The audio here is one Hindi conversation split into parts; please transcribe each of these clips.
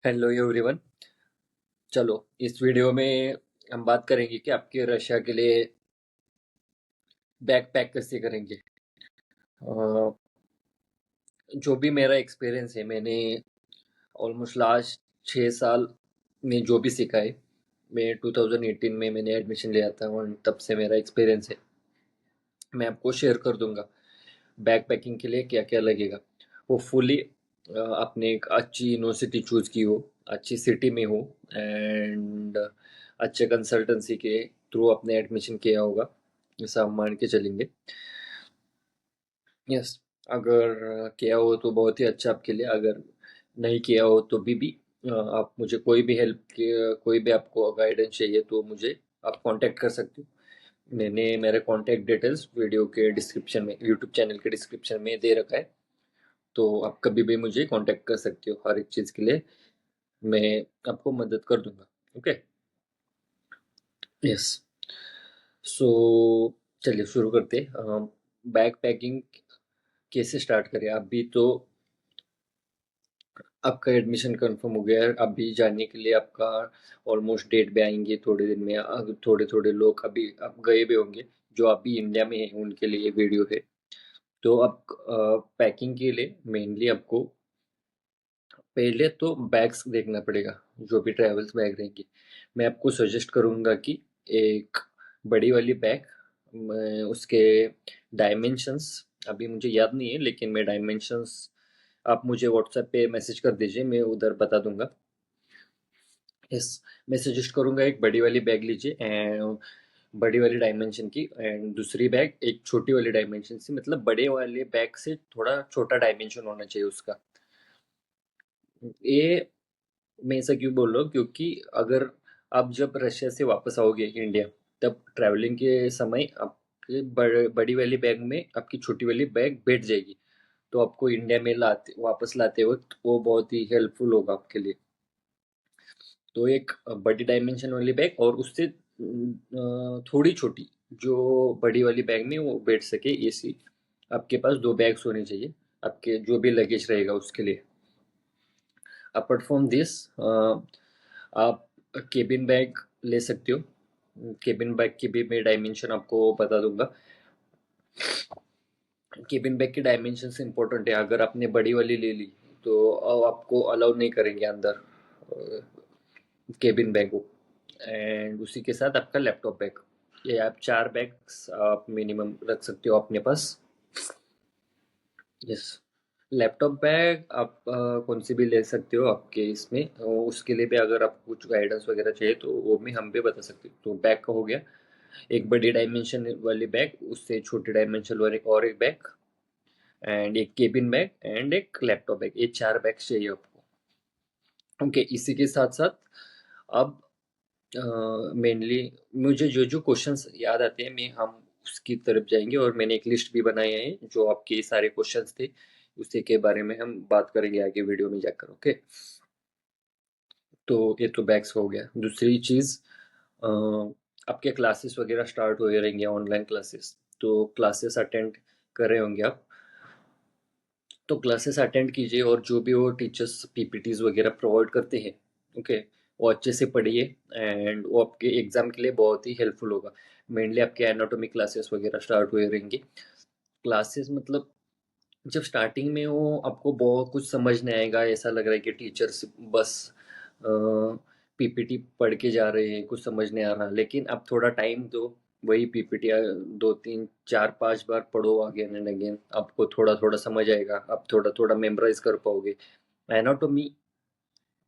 Hello everyone. चलो, इस वीडियो में हम बात करेंगे कि आपके रशिया के लिए बैग पैक कैसे करेंगे। अ, जो भी मेरा एक्सपीरियंस है, मैंने ऑलमोस्ट लास्ट 6 साल में जो भी सीखा है, मैं 2018 में मैंने एडमिशन लिया था और तब से मेरा एक्सपीरियंस है, मैं आपको शेयर कर दूंगा। बैग पैकिंग के लिए क्या क्या लगेगा, वो फुली आपने एक अच्छी यूनिवर्सिटी चूज की हो, अच्छी सिटी में हो, एंड अच्छे कंसल्टेंसी के थ्रू आपने एडमिशन किया होगा, ऐसा हम मान के चलेंगे। यस, अगर किया हो तो बहुत ही अच्छा आपके लिए, अगर नहीं किया हो तो भी आप मुझे कोई भी हेल्प के, कोई भी आपको गाइडेंस चाहिए तो मुझे आप कांटेक्ट कर सकते हो। मैंने मेरे कांटेक्ट डिटेल्स वीडियो के डिस्क्रिप्शन में, यूट्यूब चैनल के डिस्क्रिप्शन में दे रखा है, तो आप कभी भी मुझे कांटेक्ट कर सकते हो, हर एक चीज़ के लिए मैं आपको मदद कर दूंगा। ओके। यस। सो चलिए शुरू करते हैं। बैग पैकिंग कैसे स्टार्ट करें। अभी तो आपका एडमिशन कंफर्म हो गया है, अभी जाने के लिए आपका ऑलमोस्ट डेट भी आएंगे थोड़े दिन में। थोड़े थोड़े लोग अभी आप गए भी होंगे, जो अभी इंडिया में है उनके लिए ये वीडियो है। तो अब पैकिंग के लिए मेनली आपको पहले तो बैग्स देखना पड़ेगा, जो भी ट्रैवल्स बैग रहेंगे। मैं आपको सजेस्ट करूँगा कि एक बड़ी वाली बैग, मैं उसके डायमेंशंस अभी मुझे याद नहीं है, लेकिन मैं डायमेंशंस आप मुझे व्हाट्सएप पे मैसेज कर दीजिए, मैं उधर बता दूंगा। यस, मैं सजेस्ट करूँगा एक बड़ी वाली बैग लीजिए, एंड बड़ी वाली डायमेंशन की, एंड दूसरी बैग एक छोटी वाली डायमेंशन से, मतलब बड़े वाले बैग से थोड़ा छोटा डायमेंशन होना चाहिए उसका। ये मैं ऐसा क्यों बोल रहा हूँ, क्योंकि अगर आप जब रशिया से वापस आओगे इंडिया, तब ट्रैवलिंग के समय आपके बड़ी वाली बैग में आपकी छोटी वाली बैग बैठ जाएगी, तो आपको इंडिया में लाते वापस लाते वक्त वो बहुत ही हेल्पफुल होगा आपके लिए। तो एक बड़ी डायमेंशन वाली बैग और उससे थोड़ी छोटी, जो बड़ी वाली बैग में वो बैठ सके ऐसी आपके पास दो बैग्स होनी चाहिए, आपके जो भी लगेज रहेगा उसके लिए। अपार्ट फ्रॉम दिस आप केबिन बैग ले सकते हो। केबिन बैग की भी मैं डायमेंशन आपको बता दूंगा। केबिन बैग की डायमेंशन से इम्पोर्टेंट है, अगर आपने बड़ी वाली ले ली तो अब आपको अलाउ नहीं करेंगे अंदर केबिन बैग को। एंड उसी के साथ आपका लैपटॉप बैग, ये आप 4 बैग्स आप मिनिमम रख सकते हो अपने पास। यस, लैपटॉप बैग आप कौन सी भी ले सकते हो आपके इसमें, उसके लिए भी अगर आपको कुछ गाइडेंस वगैरह चाहिए तो वो भी हम भी बता सकते हो। तो बैग का हो गया, एक बड़ी डायमेंशन वाली बैग, उससे छोटी डायमेंशन वाले और एक बैग, एंड एक केबिन बैग एंड एक लैपटॉप बैग, ये 4 बैग चाहिए आपको। ओके, इसी के साथ साथ अब मेनली मुझे जो जो क्वेश्चंस याद आते हैं मैं हम उसकी तरफ जाएंगे, और मैंने एक लिस्ट भी बनाई है जो आपके सारे क्वेश्चंस थे, उसी के बारे में हम बात करेंगे आगे वीडियो में जाकर। ओके, तो ये तो बैक्स हो गया। दूसरी चीज़, आपके क्लासेस वगैरह स्टार्ट हो रहेंगे, ऑनलाइन क्लासेस, तो क्लासेस अटेंड कर रहे होंगे आप, तो क्लासेस अटेंड कीजिए, और जो भी वो टीचर्स पीपीटीज वगैरह प्रोवाइड करते हैं, ओके, वो अच्छे से पढ़िए, एंड वो आपके एग्जाम के लिए बहुत ही हेल्पफुल होगा। मेनली आपके एनाटॉमी क्लासेस वगैरह स्टार्ट हुए रहेंगे। क्लासेस मतलब जब स्टार्टिंग में वो आपको बहुत कुछ समझ नहीं आएगा, ऐसा लग रहा है कि टीचर्स बस पीपीटी पढ़ के जा रहे हैं, कुछ समझ नहीं आ रहा, लेकिन अब थोड़ा टाइम दो, वही पीपीटी 2 3 4 5 बार पढ़ो अगेन एंड अगेन, आपको थोड़ा थोड़ा समझ आएगा, आप थोड़ा थोड़ा मेमोराइज कर पाओगे। एनाटॉमी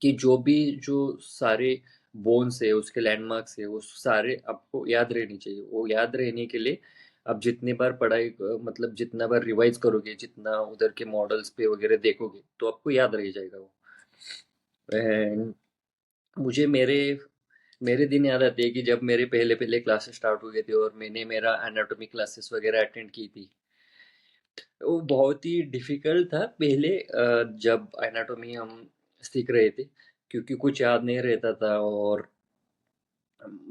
कि जो भी जो सारे बोन्स है, उसके लैंडमार्क्स है, वो सारे आपको याद रहनी चाहिए। वो याद रहने के लिए आप जितनी बार पढ़ाई मतलब जितना बार रिवाइज करोगे, जितना उधर के मॉडल्स पे वगैरह देखोगे, तो आपको याद रह जाएगा वो। एंड मुझे मेरे मेरे दिन याद आते हैं कि जब मेरे पहले पहले क्लासेस स्टार्ट हुए थे और मैंने मेरा एनाटॉमी क्लासेस वगैरह अटेंड की थी, वो बहुत ही डिफिकल्ट था पहले, जब एनाटॉमी हम सीख रहे थे, क्योंकि कुछ याद नहीं रहता था और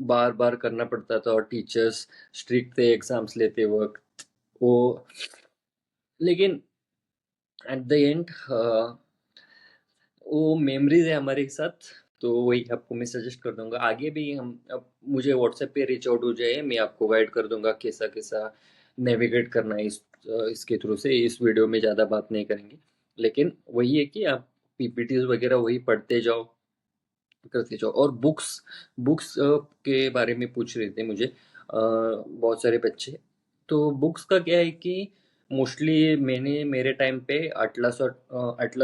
बार बार करना पड़ता था, और टीचर्स स्ट्रिक्ट थे एग्जाम्स लेते वक्त वो। लेकिन एट द एंड वो मेमोरीज है हमारे साथ, तो वही आपको मैं सजेस्ट कर दूंगा। आगे भी हम, अब मुझे व्हाट्सएप पे रीच आउट हो जाए, मैं आपको गाइड कर दूंगा कैसा कैसा नेविगेट करना है इसके थ्रू से। इस वीडियो में ज़्यादा बात नहीं करेंगे, लेकिन वही है कि आप पीपीटीज वगैरह वही पढ़ते जाओ, करते जाओ। और बुक्स, बुक्स के बारे में पूछ रहे थे मुझे बहुत सारे बच्चे। तो बुक्स का क्या है कि मोस्टली मैंने मेरे टाइम पे अटलस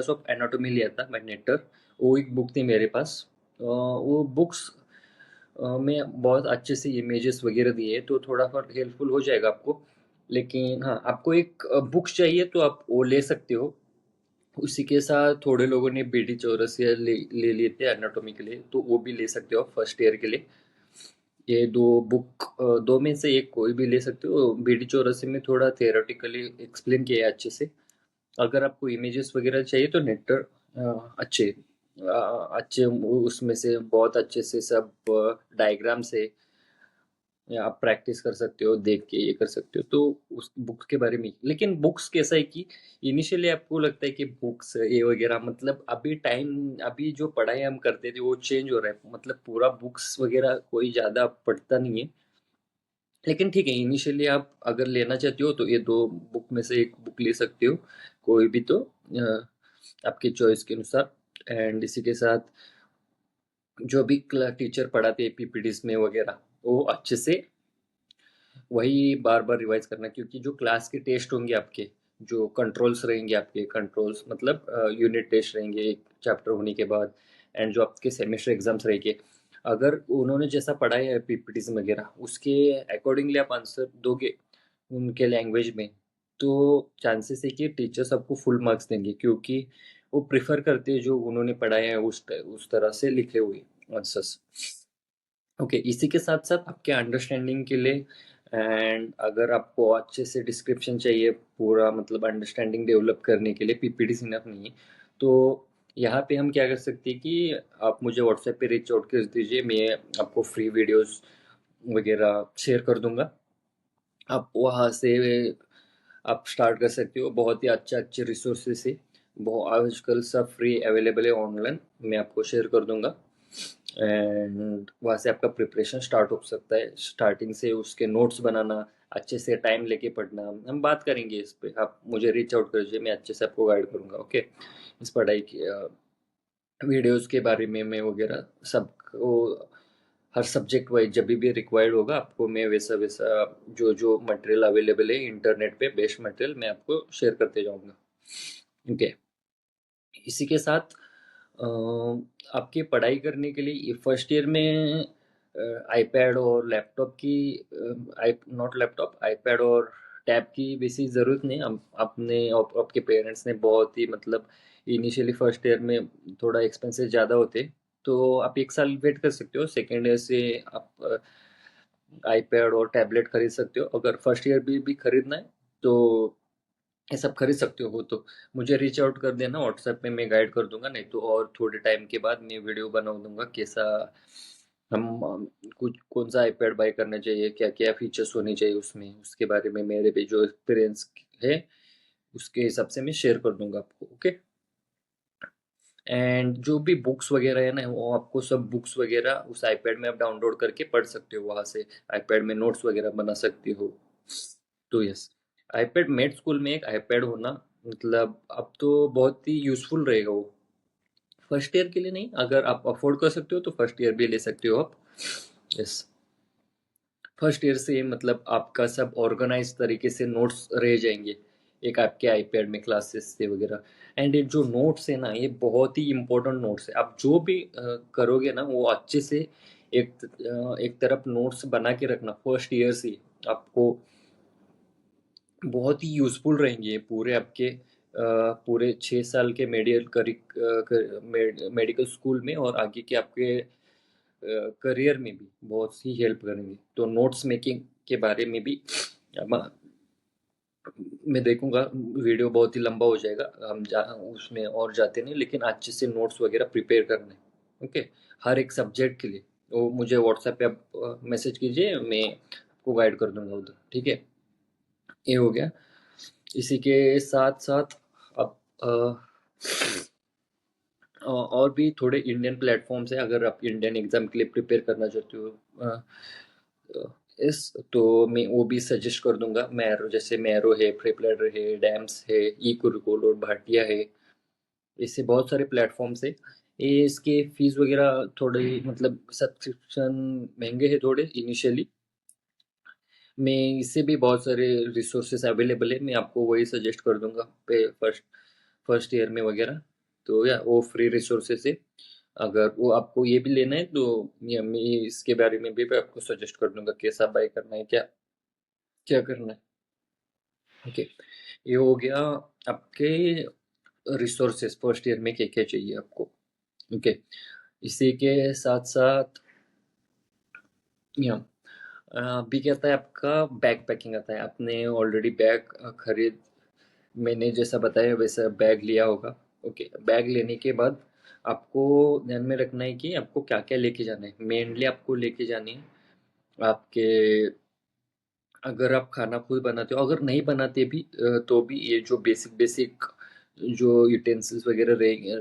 ऑफ एनाटॉमी लिया था मैग्नेटर। वो एक बुक थी मेरे पास। वो बुक्स में बहुत अच्छे से इमेजेस वगैरह दिए हैं, तो थोड़ा बहुत हेल्पफुल हो जाएगा आपको। लेकिन हाँ, आपको एक बुक्स चाहिए तो आप वो ले सकते हो। उसी के साथ थोड़े लोगों ने बीडी चौरसिया ले लिए थे एनाटॉमी के लिए, तो वो भी ले सकते हो फर्स्ट ईयर के लिए। ये दो बुक, दो में से एक कोई भी ले सकते हो। बीडी चौरसिया में थोड़ा थियोरेटिकली एक्सप्लेन किया है अच्छे से। अगर आपको इमेजेस वगैरह चाहिए तो नेटर अच्छे, अच्छे उसमें से बहुत अच्छे से सब डायग्राम से या आप प्रैक्टिस कर सकते हो, देख के ये कर सकते हो। तो उस बुक्स के बारे में, लेकिन बुक्स कैसा है कि इनिशियली आपको लगता है कि बुक्स ये वगैरह, मतलब अभी टाइम, अभी जो पढ़ाई हम करते थे वो चेंज हो रहा है, मतलब पूरा बुक्स वगैरह कोई ज़्यादा पढ़ता नहीं है। लेकिन ठीक है, इनिशियली आप अगर लेना चाहते हो तो ये दो बुक में से एक बुक ले सकते हो, कोई भी। तो आपकी चॉइस के अनुसार। एंड इसी के साथ जो भी टीचर पढ़ाते हैं पीपीटीज में वगैरह, वो अच्छे से वही बार बार रिवाइज करना, क्योंकि जो क्लास के टेस्ट होंगे आपके, जो कंट्रोल्स रहेंगे आपके, कंट्रोल्स मतलब यूनिट टेस्ट रहेंगे एक चैप्टर होने के बाद, एंड जो आपके सेमेस्टर एग्जाम्स रहेंगे, अगर उन्होंने जैसा पढ़ाया है पीपीटीज वगैरह उसके अकॉर्डिंगली आप आंसर दोगे उनके लैंग्वेज में, तो चांसेस है कि टीचर्स आपको फुल मार्क्स देंगे, क्योंकि वो प्रिफर करते हैं जो उन्होंने पढ़ाया है उस तरह से लिखे हुए आंसर्स। ओके, इसी के साथ साथ आपके अंडरस्टैंडिंग के लिए, एंड अगर आपको अच्छे से डिस्क्रिप्शन चाहिए पूरा, मतलब अंडरस्टैंडिंग डेवलप करने के लिए पीपीटी सिनफ नहीं है, तो यहाँ पे हम क्या कर सकते हैं कि आप मुझे व्हाट्सएप पे रीच आउट कर दीजिए, मैं आपको फ्री वीडियोस वगैरह शेयर कर दूंगा। आप वहाँ से आप स्टार्ट कर सकते हो, बहुत ही अच्छे अच्छे रिसोर्सेज से। बहुत आजकल सब फ्री अवेलेबल है ऑनलाइन, मैं आपको शेयर कर दूंगा। एंड वहाँ से आपका प्रिपरेशन स्टार्ट हो सकता है, स्टार्टिंग से उसके नोट्स बनाना, अच्छे से टाइम लेके पढ़ना। हम बात करेंगे इस पे, आप मुझे रीच आउट करिए, मैं अच्छे से आपको गाइड करूँगा। ओके, इस पढ़ाई की वीडियोस के बारे में मैं वगैरह सबको, हर सब्जेक्ट वाइज जब भी रिक्वायर्ड होगा आपको मैं वैसा वैसा जो जो मटेरियल अवेलेबल है इंटरनेट पे, बेस्ट मटेरियल मैं आपको शेयर करते जाऊँगा। ओके, इसी के साथ अ, आपकी पढ़ाई करने के लिए फर्स्ट ईयर में आईपैड और लैपटॉप की, आई नॉट लैपटॉप, आईपैड और टैब की बेसिक ज़रूरत नहीं। हम अपने आपके पेरेंट्स ने बहुत ही, मतलब इनिशियली फर्स्ट ईयर में थोड़ा एक्सपेंसेस ज़्यादा होते, तो आप एक साल वेट कर सकते हो, सेकेंड ईयर से आप आईपैड और टैबलेट खरीद सकते हो। अगर फर्स्ट ईयर भी खरीदना है तो ये सब खरीद सकते हो। तो मुझे रीच आउट कर देना व्हाट्सएप पे, मैं गाइड कर दूंगा। नहीं तो और थोड़े टाइम के बाद मैं वीडियो बना दूंगा कैसा हम कुछ कौन सा आईपैड बाय करना चाहिए, क्या क्या फीचर्स होने चाहिए उसमें, उसके बारे में मेरे भी जो एक्सपीरियंस है उसके हिसाब से मैं शेयर कर दूंगा आपको। ओके, एंड जो भी बुक्स वगैरह है ना, वो आपको सब बुक्स वगैरह उस आईपैड में आप डाउनलोड करके पढ़ सकते हो, वहाँ से आईपैड में नोट्स वगैरह बना सकते हो। तो यस, आईपैड मेड स्कूल में एक आईपैड होना, मतलब अब तो बहुत ही यूजफुल रहेगा वो। फर्स्ट ईयर के लिए नहीं, अगर आप अफोर्ड कर सकते हो तो फर्स्ट ईयर भी ले सकते हो आप। यस, फर्स्ट ईयर से मतलब आपका सब ऑर्गेनाइज तरीके से नोट्स रह जाएंगे एक आपके आईपैड में, क्लासेस से वगैरह। एंड ये जो नोट्स है ना, ये बहुत ही इंपॉर्टेंट नोट्स है। आप जो भी करोगे ना वो अच्छे से एक तरफ नोट्स बना के रखना फर्स्ट ईयर से, आपको बहुत ही यूजफुल रहेंगे ये पूरे आपके पूरे 6 साल के मेडिकल स्कूल में, और आगे के आपके करियर में भी बहुत सी हेल्प करेंगे। तो नोट्स मेकिंग के बारे में भी मैं देखूंगा, वीडियो बहुत ही लंबा हो जाएगा, उसमें और जाते नहीं, लेकिन अच्छे से नोट्स वगैरह प्रिपेयर करने। ओके, हर एक सब्जेक्ट के लिए वो मुझे व्हाट्सएप पे आप मैसेज कीजिए, मैं आपको गाइड कर दूंगा उधर। ठीक है, ये हो गया। इसी के साथ साथ अब और भी थोड़े इंडियन प्लेटफॉर्म्स है, अगर आप इंडियन एग्जाम के लिए प्रिपेयर करना चाहते हो। अ, इस तो मैं वो भी सजेस्ट कर दूंगा। मैरो, जैसे मैरो है, प्रिपलर है, डैम्स है, ई कुरुकुल और भाटिया है। इससे बहुत सारे प्लेटफॉर्म्स है। ये इसके फीस वगैरह थोड़े मतलब सब्सक्रिप्शन महंगे हैं थोड़े इनिशियली। मैं इससे भी बहुत सारे रिसोर्सेस अवेलेबल है, मैं आपको वही सजेस्ट कर दूंगा पे फर्स्ट फर्स्ट ईयर में वगैरह। तो या वो फ्री रिसोर्सेस है। अगर वो आपको ये भी लेना है तो ये मैं इसके बारे में भी आपको सजेस्ट कर दूंगा, कैसा बाय करना है, क्या क्या करना है। ओके, ये हो गया आपके रिसोर्सेस फर्स्ट ईयर में क्या क्या चाहिए आपको। ओके, इसी के साथ साथ या अभी क्या आता है आपका बैग पैकिंग आता है। आपने ऑलरेडी बैग खरीद मैंने जैसा बताया वैसा बैग लिया होगा। ओके, बैग लेने के बाद आपको ध्यान में रखना है कि आपको क्या क्या लेके जाना है। मेनली आपको लेके जानी है आपके, अगर आप खाना खुद बनाते हो, अगर नहीं बनाते भी तो भी ये जो बेसिक बेसिक जो यूटेंसिल्स वगैरह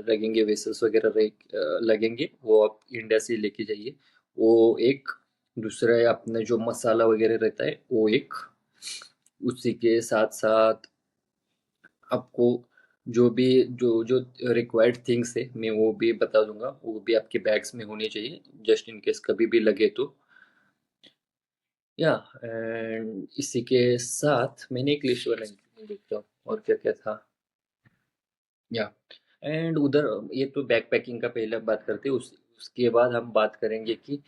लगेंगे, वेसल्स वगैरह लगेंगे, वो आप इंडिया से लेके जाइए। वो एक। दूसरा है अपने जो मसाला वगैरह रहता है वो एक। उसी के साथ साथ आपको जो भी जो जो रिक्वायर्ड थिंग्स है मैं वो भी बता दूंगा, वो भी आपके बैग्स में होनी चाहिए, जस्ट इन केस कभी भी लगे तो। या एंड इसी के साथ मैंने एक लिस्ट बनाई थी, देखता हूँ और क्या क्या था। या एंड उधर ये तो बैग पैकिंग का पहले बात करते हैं, उसके बाद हम बात करेंगे कि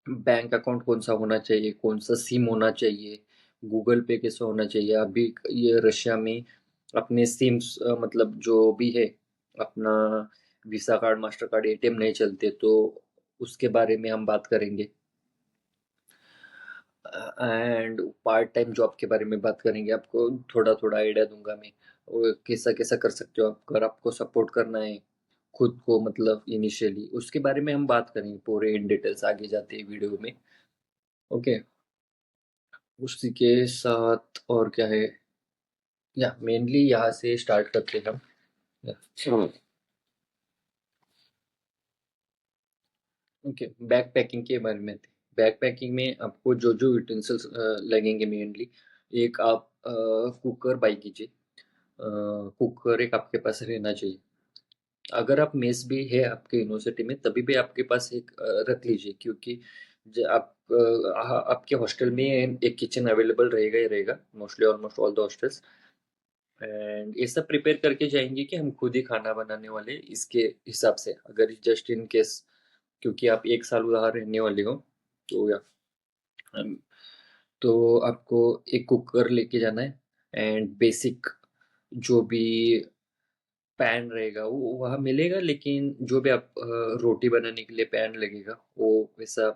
बैंक अकाउंट कौन सा होना चाहिए, कौन सा सिम होना चाहिए, गूगल पे कैसा होना चाहिए। अभी ये रशिया में अपने सिम्स मतलब जो भी है अपना visa card, master card, ATM नहीं चलते, तो उसके बारे में हम बात करेंगे। एंड पार्ट टाइम जॉब के बारे में बात करेंगे, आपको थोड़ा थोड़ा आइडिया दूंगा मैं, वो कैसा कैसा कर सकते हो आप, अगर आपको सपोर्ट करना है खुद को मतलब इनिशियली, उसके बारे में हम बात करेंगे पूरे इन डिटेल्स आगे जाते हैं वीडियो में। ओके, उसी के साथ और क्या है, या मेनली यहाँ से स्टार्ट करते हैं हम। ओके, बैग पैकिंग के बारे में। बैग पैकिंग में आपको जो जो यूटेंसिल्स लगेंगे मेनली, एक आप कुकर बाई कीजिए। कुकर एक आपके पास रहना चाहिए। अगर आप मेस भी है आपके यूनिवर्सिटी में तभी भी आपके पास एक रख लीजिए, क्योंकि आपके हॉस्टल में एक किचन अवेलेबल रहेगा ही रहेगा, mostly almost all the hostels. And ये सब प्रिपेयर करके जाएंगे कि हम खुद ही खाना बनाने वाले इसके हिसाब से, अगर जस्ट इन केस, क्योंकि आप एक साल वहाँ रहने वाले हो। तो या अम, तो आपको एक कुकर लेके जाना है। एंड बेसिक जो भी पैन रहेगा वो वहाँ मिलेगा, लेकिन जो भी आप रोटी बनाने के लिए पैन लगेगा वो वैसा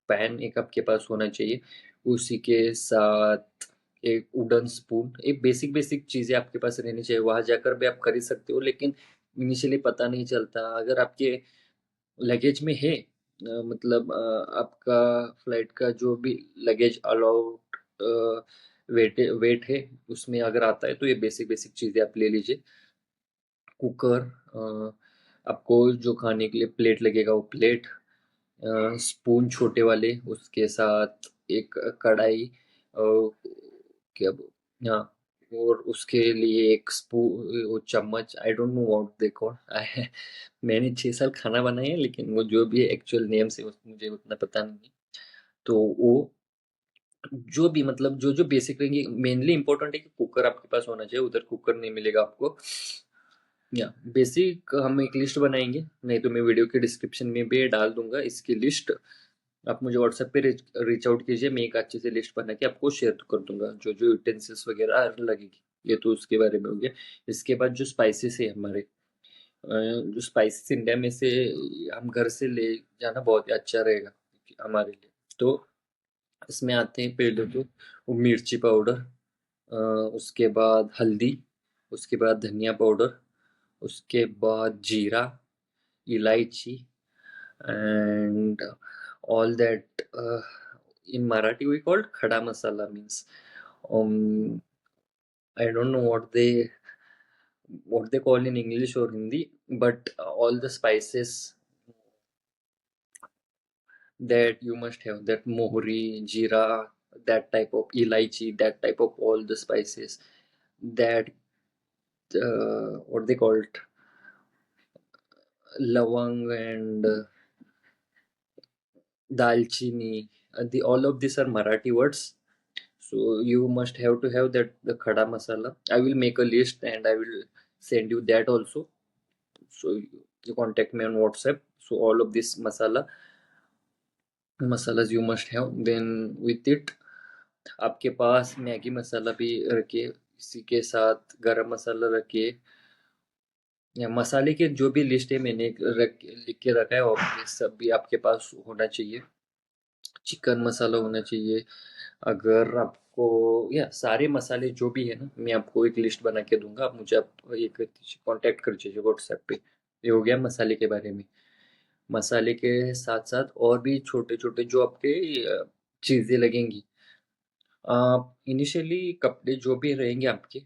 पैन एक आपके पास होना चाहिए। उसी के साथ एक वुडन स्पून, एक बेसिक बेसिक चीज़ें आपके पास रहनी चाहिए। वहाँ जाकर भी आप खरीद सकते हो, लेकिन इनिशियली पता नहीं चलता अगर आपके लगेज में है मतलब आपका फ्लाइट का जो भी लगेज अलाउड वेट वेट है उसमें अगर आता है, तो ये बेसिक बेसिक चीज़ें आप ले लीजिए। कुकर, आपको जो खाने के लिए प्लेट लगेगा वो प्लेट, स्पून छोटे वाले, उसके साथ एक कढ़ाई, और क्या हाँ, और उसके लिए एक स्पून, वो चम्मच, I don't know what they call. मैंने 6 साल खाना बनाया है, लेकिन वो जो भी एक्चुअल नेम से मुझे उतना पता नहीं है। तो वो जो भी मतलब जो जो बेसिक रहेंगे, मेनली इंपॉर्टेंट है कि कुकर आपके पास होना चाहिए, उधर कुकर नहीं मिलेगा आपको। या बेसिक हम एक लिस्ट बनाएंगे, नहीं तो मैं वीडियो के डिस्क्रिप्शन में भी डाल दूंगा इसकी लिस्ट। आप मुझे व्हाट्सएप पे रीच आउट कीजिए, मैं एक अच्छी सी लिस्ट बना के आपको शेयर कर दूंगा, जो जो यूटेंसिल्स वगैरह लगेगी। ये तो उसके बारे में हो गया। इसके बाद जो स्पाइसेस है हमारे, जो स्पाइसेस इंडिया में से हम घर से ले जाना बहुत ही अच्छा रहेगा हमारे लिए। तो इसमें आते हैं पहले तो वो मिर्ची पाउडर, उसके बाद हल्दी, उसके बाद धनिया पाउडर, उसके बाद जीरा, इलायची, and all that in Marathi we called khada masala, means um I don't know what they call in English or Hindi, but all the spices that you must have, that mohri, jeera, that type of elaichi, that type of all the spices, that what they call it, lawang and dalchini. The all of these are Marathi words. So you must have to have that the khada masala. I will make a list and I will send you that also. So you contact me on WhatsApp. So all of this masalas you must have. Then with it आपके पास मैगी मसाला भी रखिए, इसी के साथ गरम मसाला रखिए, या मसाले के जो भी लिस्ट है मैंने लिख के रखा है, और ये सब भी आपके पास होना चाहिए। चिकन मसाला होना चाहिए। अगर आपको या सारे मसाले जो भी है ना, मैं आपको एक लिस्ट बना के दूंगा, आप मुझे आप ये कांटेक्ट कर दीजिए व्हाट्सएप पे। ये हो गया मसाले के बारे में। मसाले के साथ साथ और भी छोटे छोटे जो आपके चीज़ें लगेंगी। इनिशियली कपड़े जो भी रहेंगे आपके,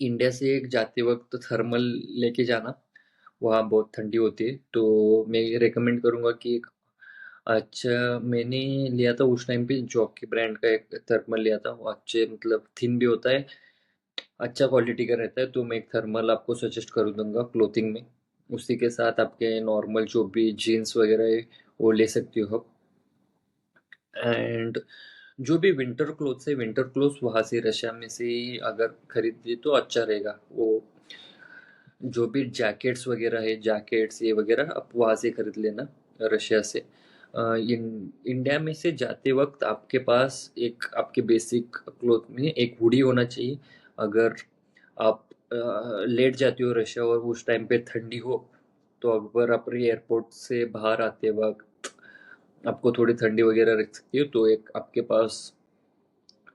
इंडिया से एक जाते वक्त थर्मल लेके जाना। वहाँ बहुत ठंडी होती है, तो मैं ये रेकमेंड करूँगा कि एक अच्छा, मैंने लिया था उस टाइम पे जॉकी ब्रांड का एक थर्मल लिया था। वो अच्छे मतलब थिन भी होता है, अच्छा क्वालिटी का रहता है। तो मैं एक थर्मल आपको सजेस्ट कर दूंगा क्लोथिंग में। उसी के साथ आपके नॉर्मल जो भी जीन्स वगैरह है वो ले सकती हो आप। एंड जो भी विंटर क्लोथ्स है, विंटर क्लोथ्स वहाँ से रशिया में से ही अगर खरीदे तो अच्छा रहेगा। वो जो भी जैकेट्स वगैरह है, जैकेट्स ये वगैरह आप वहाँ से खरीद लेना, रशिया से। इंडिया में से जाते वक्त आपके पास एक आपके बेसिक क्लोथ में एक हुडी होना चाहिए। अगर आप लेट जाते हो रशिया और उस टाइम पे ठंडी हो, तो अगर आप एयरपोर्ट से बाहर आते वक्त आपको थोड़ी ठंडी वगैरह रख सकती हो, तो एक आपके पास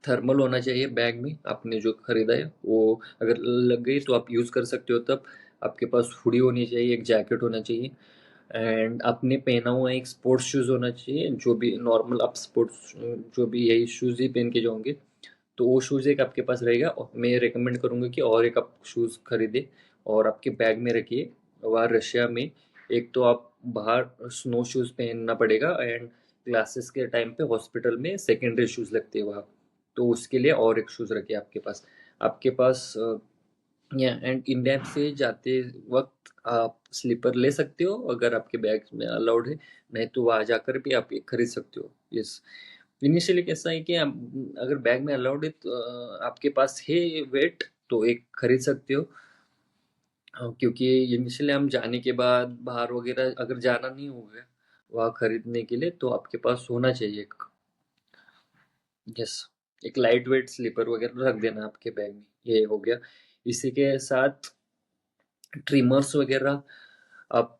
थर्मल होना चाहिए बैग में। आपने जो खरीदा है वो अगर लग गई तो आप यूज़ कर सकते हो। तब आपके पास हुडी होनी चाहिए, एक जैकेट होना चाहिए, एंड आपने पहना हुआ एक स्पोर्ट्स शूज़ होना चाहिए। जो भी नॉर्मल आप स्पोर्ट्स जो भी यही शूज़ ही पहन के जाओगे, तो वो शूज़ एक आपके पास रहेगा। और मैं रिकमेंड करूँगा कि और एक आप शूज़ खरीदे और आपके बैग में रखिए। वहाँ रशिया में एक तो आप बाहर स्नो शूज़ पहनना पड़ेगा, एंड क्लासेस के टाइम पे हॉस्पिटल में सेकेंडरी शूज़ लगते हैं वहाँ, तो उसके लिए और एक शूज़ रखिए आपके पास। आपके पास या एंड इंडिया से जाते वक्त आप स्लीपर ले सकते हो अगर आपके बैग में अलाउड है, नहीं तो वहाँ जाकर भी आप ये खरीद सकते हो। यस, इनिशियली कैसा है कि अगर बैग में अलाउड है तो आपके पास है वेट, तो एक खरीद सकते हो। क्योंकि इनिशियली हम जाने के बाद बाहर वगैरह अगर जाना नहीं होगा वहाँ खरीदने के लिए, तो आपके पास होना चाहिए एक। यस, एक लाइट वेट स्लीपर वगैरह रख देना आपके बैग में। ये हो गया। इसी के साथ ट्रिमर्स वगैरह आप,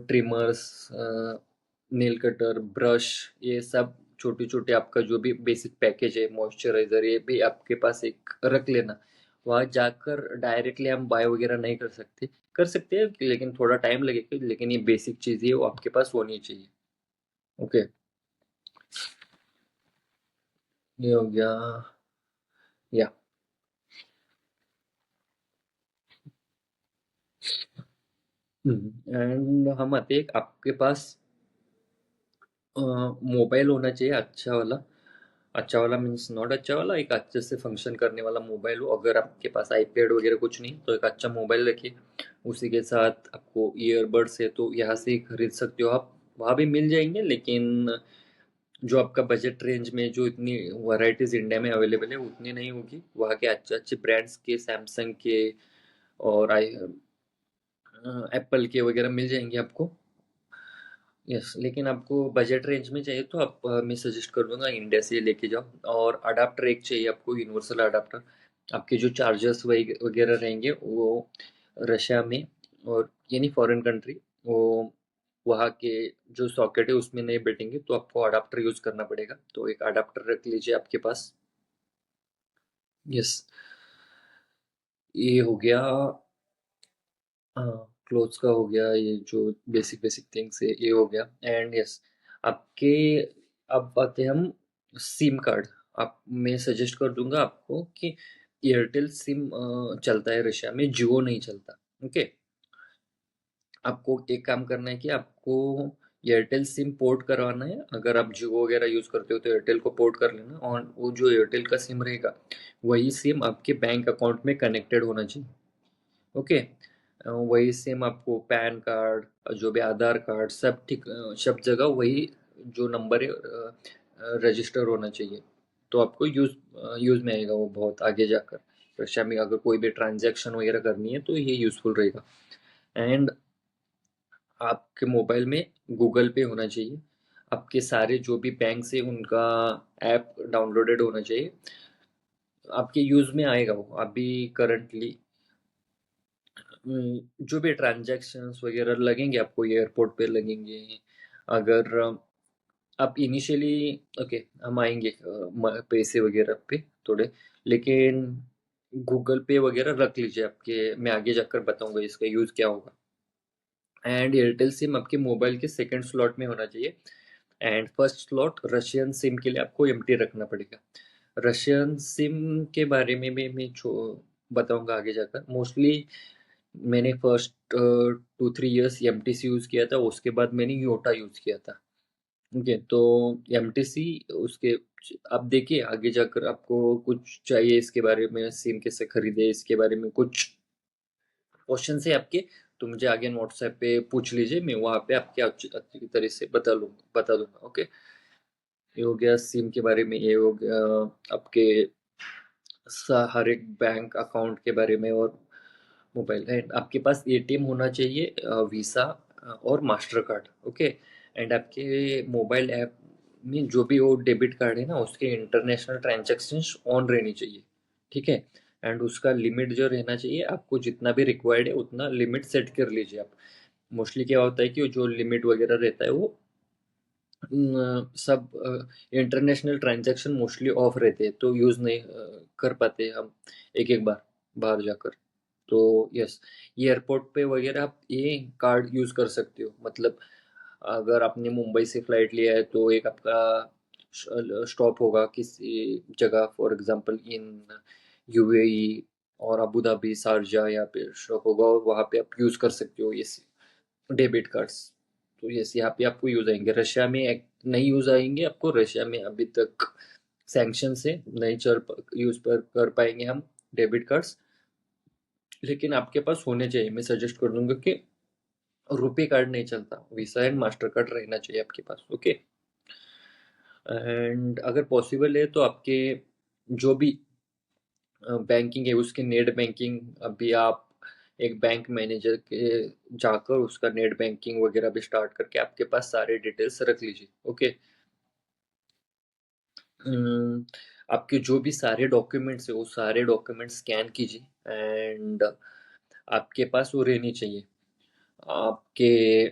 ट्रिमर्स, नेल कटर, ब्रश, ये सब छोटे छोटे आपका जो भी बेसिक पैकेज है, मॉइस्चराइजर, ये भी आपके पास एक रख लेना। वहाँ जाकर डायरेक्टली हम बाय वगैरह नहीं कर सकते हैं, लेकिन थोड़ा टाइम लगेगा, लेकिन ये बेसिक चीज़ है वो आपके पास होनी चाहिए। ओके, ये हो गया। या एंड हम आते हैं आपके पास मोबाइल होना चाहिए अच्छा वाला। अच्छा वाला मीन्स नॉट अच्छा वाला, एक अच्छे से फंक्शन करने वाला मोबाइल हो। अगर आपके पास आईपैड वगैरह कुछ नहीं तो एक अच्छा मोबाइल रखिए। उसी के साथ आपको ईयरबड्स है तो यहाँ से ही खरीद सकते हो आप, वहाँ भी मिल जाएंगे, लेकिन जो आपका बजट रेंज में जो इतनी वैरायटीज इंडिया में अवेलेबल है उतनी नहीं होगी। वहाँ के अच्छे अच्छे ब्रांड्स के, सैमसंग के और आई एप्पल के वगैरह मिल जाएंगे आपको। यस, लेकिन आपको बजट रेंज में चाहिए तो आप मैं सजेस्ट कर दूंगा इंडिया से लेके जाओ। और अडाप्टर एक चाहिए आपको, यूनिवर्सल अडाप्टर। आपके जो चार्जर्स वगैरह रहेंगे वो रशिया में, और यानी फॉरेन कंट्री, वो वहाँ के जो सॉकेट है उसमें नहीं बैठेंगे, तो आपको अडाप्टर यूज करना पड़ेगा। तो एक अडाप्टर रख लीजिए आपके पास। यस, ये हो गया। हाँ, क्लोथ्स का हो गया, ये जो बेसिक बेसिक थिंग्स है ये हो गया। एंड यस, आपके अब आते हैं हम सिम कार्ड। आप मैं सजेस्ट कर दूंगा आपको कि एयरटेल सिम चलता है रशिया में, जियो नहीं चलता। ओके, आपको एक काम करना है कि आपको एयरटेल सिम पोर्ट करवाना है। अगर आप जियो वगैरह यूज़ करते हो तो एयरटेल को पोर्ट कर लेना, और वो जो एयरटेल का सिम रहेगा वही सिम आपके बैंक अकाउंट में कनेक्टेड होना चाहिए। ओके। वही सेम आपको पैन कार्ड, जो भी आधार कार्ड, सब ठीक, सब जगह वही जो नंबर है रजिस्टर होना चाहिए। तो आपको यूज़ में आएगा वो बहुत आगे जाकर। रशिया में अगर कोई भी ट्रांजैक्शन वगैरह करनी है तो ये यूज़फुल रहेगा। एंड आपके मोबाइल में गूगल पे होना चाहिए। आपके सारे जो भी बैंक से उनका ऐप डाउनलोडेड होना चाहिए। आपके यूज़ में आएगा वो अभी करंटली। जो भी ट्रांजैक्शंस वगैरह लगेंगे आपको एयरपोर्ट पे लगेंगे। अगर आप इनिशियली, ओके, हम आएंगे पैसे वगैरह पे थोड़े, लेकिन गूगल पे वगैरह रख लीजिए आपके, मैं आगे जाकर बताऊंगा इसका यूज़ क्या होगा। एंड एयरटेल सिम आपके मोबाइल के सेकंड स्लॉट में होना चाहिए। And first slot Russian SIM के लिए आपको एम्प्टी रखना पड़ेगा। रशियन सिम के बारे में भी मैं बताऊंगा आगे जाकर। मोस्टली मैंने फर्स्ट 2-3 इयर्स एमटीसी यूज़ किया था, उसके बाद मैंने योटा यूज़ किया था। ओके, तो एमटीसी उसके, आप देखिए आगे जाकर आपको कुछ चाहिए इसके बारे में, सिम कैसे खरीदे इसके बारे में कुछ क्वेश्चन है आपके, तो मुझे आगे व्हाट्सएप पे पूछ लीजिए, मैं वहाँ पे आपके अच्छी तरह से बता दूंगा। ओके, ये हो गया सिम के बारे में, ये हो गया आपके हर एक बैंक अकाउंट के बारे में। और मोबाइल है आपके पास एटीएम होना चाहिए, वीसा और मास्टर कार्ड। ओके। एंड आपके मोबाइल ऐप में जो भी वो डेबिट कार्ड है ना, उसके इंटरनेशनल ट्रांजैक्शंस ऑन रहनी चाहिए। ठीक है। एंड उसका लिमिट जो रहना चाहिए, आपको जितना भी रिक्वायर्ड है उतना लिमिट सेट कर लीजिए आप। मोस्टली क्या होता है कि वो जो लिमिट वगैरह रहता है वो सब इंटरनेशनल ट्रांजैक्शन मोस्टली ऑफ रहते हैं, तो यूज़ नहीं कर पाते हम एक एक बार बाहर जाकर। तो यस, ये एयरपोर्ट पे वगैरह आप ये कार्ड यूज़ कर सकते हो। मतलब अगर आपने मुंबई से फ्लाइट लिया है तो एक आपका स्टॉप होगा किसी जगह, फॉर एग्जांपल इन यूएई और अबू धाबी शारजा, या पे स्टॉप होगा और वहाँ पे आप यूज़ कर सकते हो ये डेबिट कार्ड्स। तो यस, यहाँ पे आपको यूज़ आएंगे। रशिया में नहीं यूज़ आएंगे आपको, रशिया में अभी तक सैंक्शन से नहीं चल यूज़ पर कर पाएंगे हम डेबिट कार्ड्स। लेकिन आपके पास होने चाहिए, मैं सजेस्ट कर दूंगा कि रुपे कार्ड नहीं चलता, वीसा एंड मास्टर कार्ड रहना चाहिए आपके पास। ओके। एंड अगर पॉसिबल है तो आपके जो भी बैंकिंग है उसके नेट बैंकिंग, अभी आप एक बैंक मैनेजर के जाकर उसका नेट बैंकिंग वगैरह भी स्टार्ट करके आपके पास सारे डिटेल्स रख लीजिए। ओके। आपके जो भी सारे डॉक्यूमेंट्स है वो सारे डॉक्यूमेंट स्कैन कीजिए, एंड आपके पास वो रहनी चाहिए। आपके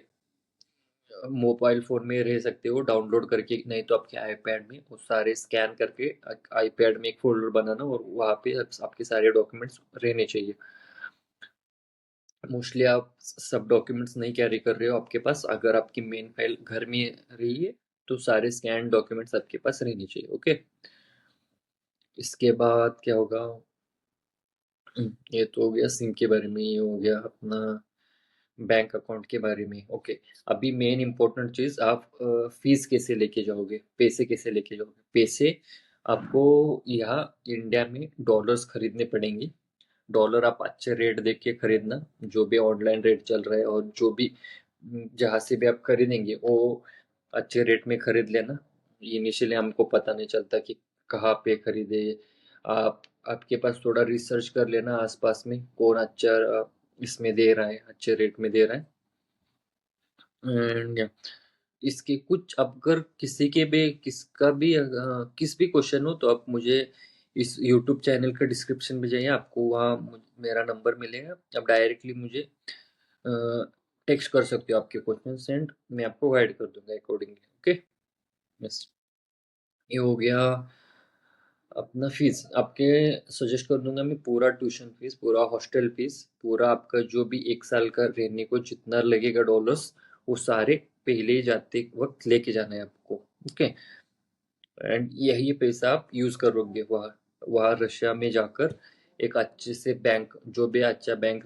मोबाइल फ़ोन में रह सकते हो डाउनलोड करके, नहीं तो आपके आईपैड में वो सारे स्कैन करके आईपैड में एक फ़ोल्डर बनाना और वहाँ पे आपके सारे डॉक्यूमेंट्स रहने चाहिए। मोस्टली आप सब डॉक्यूमेंट्स नहीं कैरी कर रहे हो आपके पास, अगर आपकी मेन फाइल घर में रही है तो सारे स्कैन डॉक्यूमेंट्स आपके पास रहने चाहिए। ओके। इसके बाद क्या होगा, ये तो हो गया सिम के बारे में, ये हो गया अपना बैंक अकाउंट के बारे में। ओके। अभी मेन इंपॉर्टेंट चीज, आप फीस कैसे लेके जाओगे, पैसे कैसे लेके जाओगे। पैसे आपको यहाँ इंडिया में डॉलर्स खरीदने पड़ेंगे। डॉलर आप अच्छे रेट देख के खरीदना, जो भी ऑनलाइन रेट चल रहा है और जो भी जहाँ से भी आप खरीदेंगे वो अच्छे रेट में खरीद लेना। इनिशियली हमको पता नहीं चलता कि कहाँ पे खरीदे। आप आपके पास थोड़ा रिसर्च कर लेना आसपास में कौन अच्छा इसमें दे रहा है, अच्छे रेट में दे रहा है। एंड इसके कुछ, अगर किसी के भी किसका भी किस भी क्वेश्चन हो तो आप मुझे इस यूट्यूब चैनल का डिस्क्रिप्शन में जाइए, आपको वहाँ मेरा नंबर मिलेगा। आप डायरेक्टली मुझे टेक्स्ट कर सकते हो आपके क्वेश्चन, एंड मैं आपको गाइड कर दूंगा अकॉर्डिंगली। ओके। यस, ये हो गया अपना फीस। आपके सजेस्ट कर दूंगा मैं, पूरा ट्यूशन फीस, पूरा हॉस्टल फीस, पूरा आपका जो भी एक साल का रहने को जितना लगेगा डॉलर्स, वो सारे पहले ही जाते वक्त लेके जाना है आपको। ओके। एंड यही पैसा आप यूज करोगे वहाँ वहाँ रशिया में जाकर। एक अच्छे से बैंक, जो भी अच्छा बैंक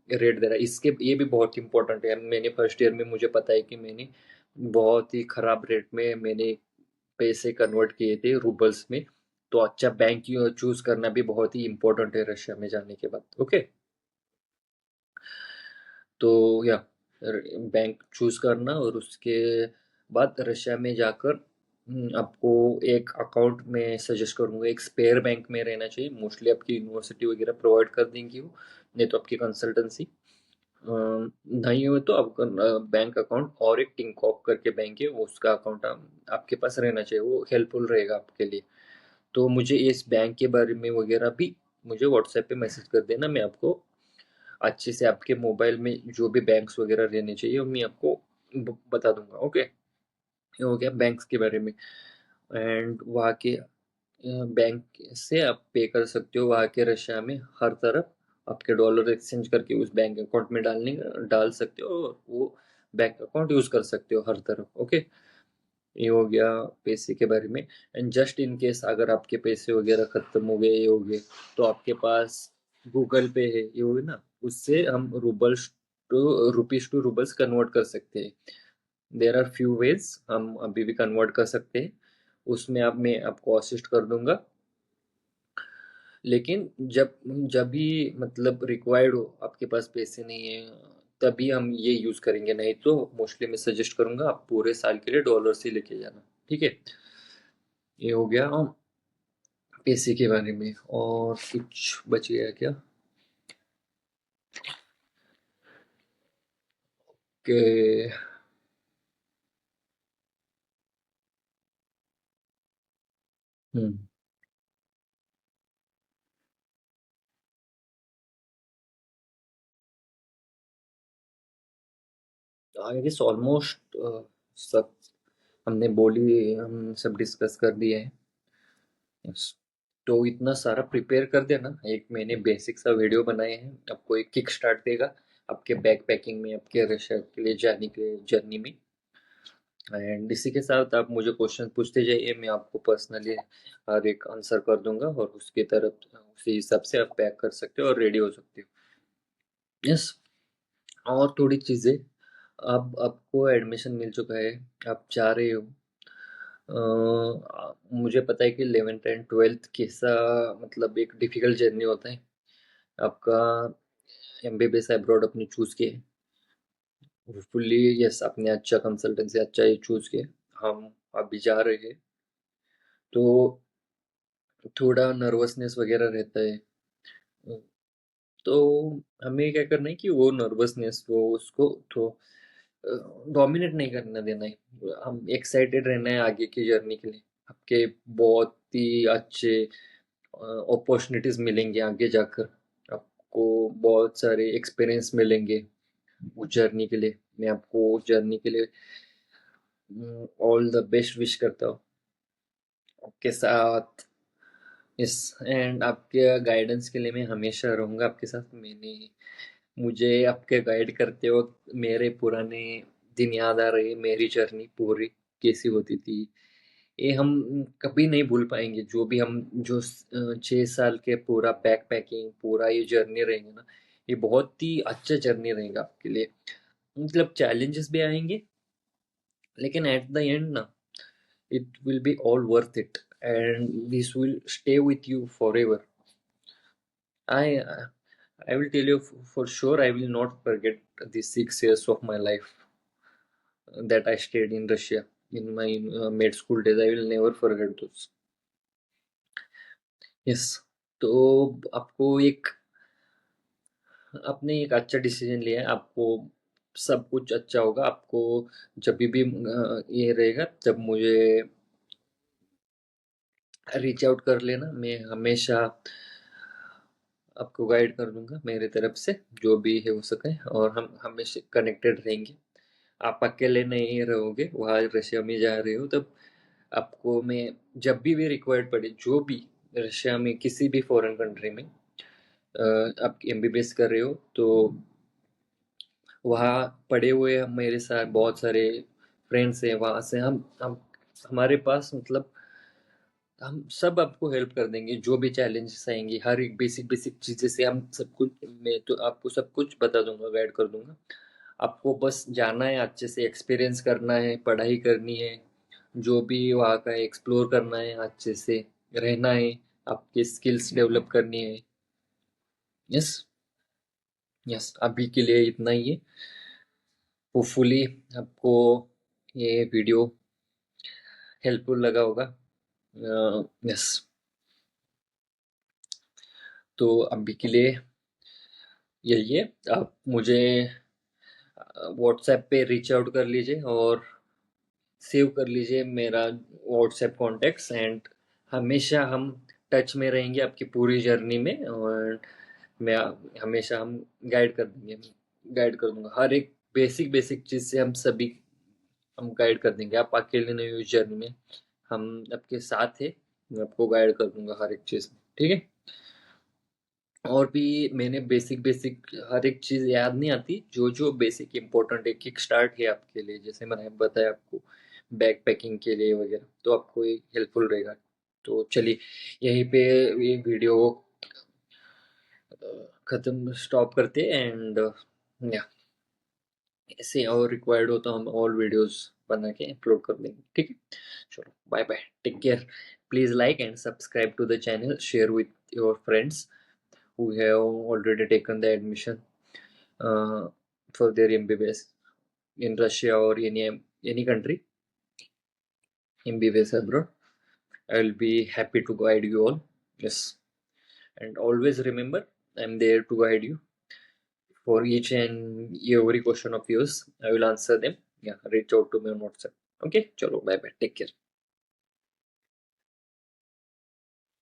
रेट दे रहा है। इसके ये भी बहुत इंपॉर्टेंट है। मैंने फर्स्ट ईयर में मुझे पता है कि मैंने बहुत ही खराब रेट में मैंने पैसे कन्वर्ट किए थे रूबल्स में। तो अच्छा बैंक चूज करना भी बहुत ही इम्पोर्टेंट है रशिया में जाने के बाद। ओके, तो या बैंक चूज करना और उसके बाद रशिया में जाकर आपको एक अकाउंट में सजेस्ट करूंगा, एक स्पेयर बैंक में रहना चाहिए। मोस्टली आपकी यूनिवर्सिटी वगैरह प्रोवाइड कर देंगी वो, नहीं तो आपकी कंसल्टेंसी। नहीं हो तो आपका बैंक अकाउंट और एक टिंकॉप करके बैंक है, उसका अकाउंट आपके पास रहना चाहिए, वो हेल्पफुल रहेगा आपके लिए। तो मुझे इस बैंक के बारे में वगैरह भी मुझे व्हाट्सएप पे मैसेज कर देना, मैं आपको अच्छे से आपके मोबाइल में जो भी बैंक्स वगैरह रहने चाहिए वो मैं आपको बता दूंगा। ओके, ये हो गया बैंक्स के बारे में। एंड वहाँ के बैंक से आप पे कर सकते हो वहाँ के रशिया में हर तरफ। आपके डॉलर एक्सचेंज करके उस बैंक अकाउंट में डाल सकते हो और वो बैंक अकाउंट यूज कर सकते हो हर तरफ। ओके, ये हो गया पैसे के बारे में। एंड जस्ट इन केस अगर आपके पैसे वगैरह खत्म हो गए, ये हो गए, तो आपके पास गूगल पे है, ये हो ना, उससे हम रुपीज टू रूबल्स कन्वर्ट कर सकते हैं। देर आर फ्यू वेज हम अभी भी कन्वर्ट कर सकते हैं, उसमें आप मैं आपको असिस्ट कर दूंगा। लेकिन जब जब भी मतलब रिक्वायर्ड हो, आपके पास पैसे नहीं है, तभी हम ये यूज करेंगे, नहीं तो मोस्टली मैं सजेस्ट करूंगा आप पूरे साल के लिए डॉलर्स ही लेके जाना। ठीक है, ये हो गया पैसे के बारे में। और कुछ बच गया क्या कि हम्म आई गेस ऑलमोस्ट सब हमने बोली, हम सब डिस्कस कर दिए हैं। Yes. तो इतना सारा प्रिपेयर कर देना, एक मैंने बेसिक सा वीडियो बनाए हैं, आपको एक किक स्टार्ट देगा आपके बैक पैकिंग में, आपके रशिया के लिए जाने के जर्नी में। एंड इसी के साथ आप मुझे क्वेश्चन पूछते जाइए, मैं आपको पर्सनली हर एक आंसर कर दूंगा और उसके तरफ उसी हिसाब से आप पैक कर सकते हो और रेडी हो सकते हो। यस, और थोड़ी चीज़ें, अब आपको एडमिशन मिल चुका है, आप जा रहे हो। मुझे पता है कि 11th एंड 12th कैसा, मतलब एक डिफिकल्ट जर्नी होता है आपका। एमबीबीएस अब्रॉड अपने चूज किए, होपफुली यस, आपने अच्छा कंसल्टेंसी अच्छा ये चूज किए। हम अभी जा रहे हैं, तो थोड़ा नर्वसनेस वगैरह रहता है। तो हमें क्या करना है कि वो नर्वसनेस वो उसको तो डोमिनेट नहीं करने देना है। हम एक्साइटेड रहना है आगे की जर्नी के लिए। आपके बहुत ही अच्छे अपॉर्चुनिटीज मिलेंगे आगे जाकर, आपको बहुत सारे एक्सपीरियंस मिलेंगे उस जर्नी के लिए। मैं आपको उस जर्नी के लिए ऑल द बेस्ट विश करता हूँ आपके साथ। यस, एंड आपके गाइडेंस के लिए मैं हमेशा रहूँगा आपके साथ। मुझे आपके गाइड करते वक्त मेरे पुराने दिन याद आ रहे हैं, मेरी जर्नी पूरी कैसी होती थी। ये हम कभी नहीं भूल पाएंगे, जो भी हम जो 6 साल के पूरा बैक पैकिंग पूरा ये जर्नी रहेंगे ना, ये बहुत ही अच्छा जर्नी रहेगा आपके लिए। मतलब चैलेंजेस भी आएंगे, लेकिन एट द एंड ना, it will be all worth it, and this will stay with you forever. I i will tell you for sure, I will not forget the 6 years of my life that I stayed in Russia in my med school days. I will never forget those. Yes, तो आपको एक आपने एक अच्छा डिसीजन लिया है, आपको सब कुछ अच्छा होगा आपको। जब भी ये रहेगा, जब मुझे रीच आउट कर लेना, मैं हमेशा आपको गाइड कर दूंगा मेरे तरफ से, जो भी है हो सके, और हम हमेशा कनेक्टेड रहेंगे। आप अकेले नहीं रहोगे वहाँ रशिया में जा रहे हो तब। आपको मैं जब भी रिक्वायर्ड पड़े, जो भी रशिया में किसी भी फॉरेन कंट्री में आप एमबीबीएस कर रहे हो, तो वहाँ पड़े हुए मेरे साथ बहुत सारे फ्रेंड्स हैं, वहाँ से हम हमारे पास मतलब हम सब आपको हेल्प कर देंगे, जो भी चैलेंजेस आएंगे, हर एक बेसिक बेसिक चीज़ें से हम सब कुछ, मैं तो आपको सब कुछ बता दूंगा, गाइड कर दूंगा। आपको बस जाना है, अच्छे से एक्सपीरियंस करना है, पढ़ाई करनी है, जो भी वहाँ का एक्सप्लोर करना है, अच्छे से रहना है, आपके स्किल्स डेवलप करनी है। यस। यस, अभी के लिए इतना ही है। होपफुली आपको ये वीडियो हेल्पफुल लगा होगा। यस। तो अभी के लिए यही है। आप मुझे व्हाट्सएप पे रीच आउट कर लीजिए और सेव कर लीजिए मेरा व्हाट्सएप कॉन्टेक्ट्स, एंड हमेशा हम टच में रहेंगे आपकी पूरी जर्नी में। और मैं हमेशा हम गाइड कर देंगे, गाइड कर दूंगा हर एक बेसिक बेसिक चीज़ से, हम सभी हम गाइड कर देंगे। आप अकेले नहीं हो इस जर्नी में, हम आपके साथ हैं। मैं आपको गाइड कर दूंगा हर एक चीज़ में, ठीक है। और भी मैंने बेसिक बेसिक हर एक चीज़ याद नहीं आती, जो जो बेसिक इम्पोर्टेंट एक एक स्टार्ट है आपके लिए, जैसे मैंने बताया आपको बैग पैकिंग के लिए वगैरह, तो आपको ये हेल्पफुल रहेगा। तो चलिए यहीं पे ये वीडियो ख़त्म स्टॉप करते हैं, एंड या ऐसे और रिक्वायर्ड हो तो हम और वीडियोस बना के अपलोड कर देंगे, ठीक है। चलो bye bye, take care. Please like and subscribe to the channel, share with your friends who have already taken the admission uh, for their MBBS in Russia or any country, MBBS abroad. I will be happy to guide you all. Yes, and always remember, I'm there to guide you for each and every question of yours. I will answer them. Yeah, reach out to me on WhatsApp. Okay, chalo, bye bye. Take care.